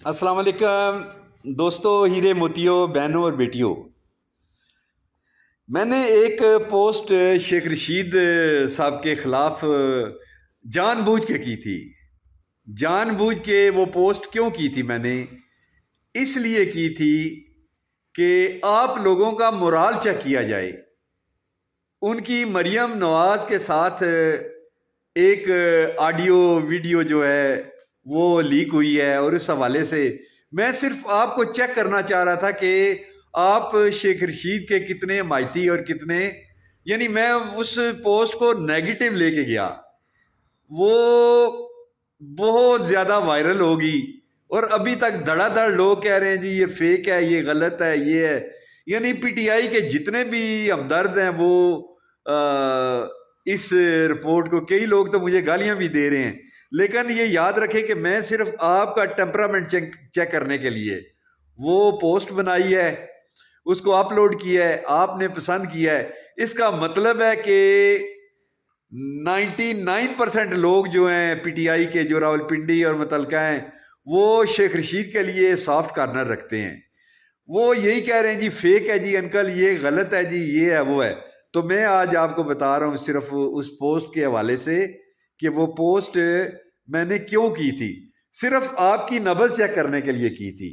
अस्सलाम वालेकुम दोस्तों, हीरे मोतियों, बहनों और बेटियों। मैंने एक पोस्ट शेख रशीद साहब के ख़िलाफ़ जानबूझ के की थी। जानबूझ के वो पोस्ट क्यों की थी मैंने? इसलिए की थी कि आप लोगों का मोराल चेक किया जाए। उनकी मरियम नवाज़ के साथ एक ऑडियो वीडियो जो है वो लीक हुई है, और उस हवाले से मैं सिर्फ आपको चेक करना चाह रहा था कि आप शेख रशीद के कितने हमायती और कितने, यानी मैं उस पोस्ट को नेगेटिव लेके गया। वो बहुत ज़्यादा वायरल होगी और अभी तक धड़ाधड़ लोग कह रहे हैं जी ये फेक है, ये गलत है, ये है। यानी पीटीआई के जितने भी हमदर्द हैं वो इस रिपोर्ट को, कई लोग तो मुझे गालियां भी दे रहे हैं, लेकिन ये याद रखें कि मैं सिर्फ आपका टेम्परामेंट चेक करने के लिए वो पोस्ट बनाई है, उसको अपलोड किया है, आपने पसंद किया है। इसका मतलब है कि 99% लोग जो हैं पीटीआई के, जो रावलपिंडी और मुतलका हैं, वो शेख रशीद के लिए सॉफ्ट कार्नर रखते हैं। वो यही कह रहे हैं जी फेक है जी अंकल, ये गलत है जी, ये है वो है। तो मैं आज आपको बता रहा हूँ सिर्फ उस पोस्ट के हवाले से कि वो पोस्ट मैंने क्यों की थी। सिर्फ आपकी नब्ज़ चेक करने के लिए की थी।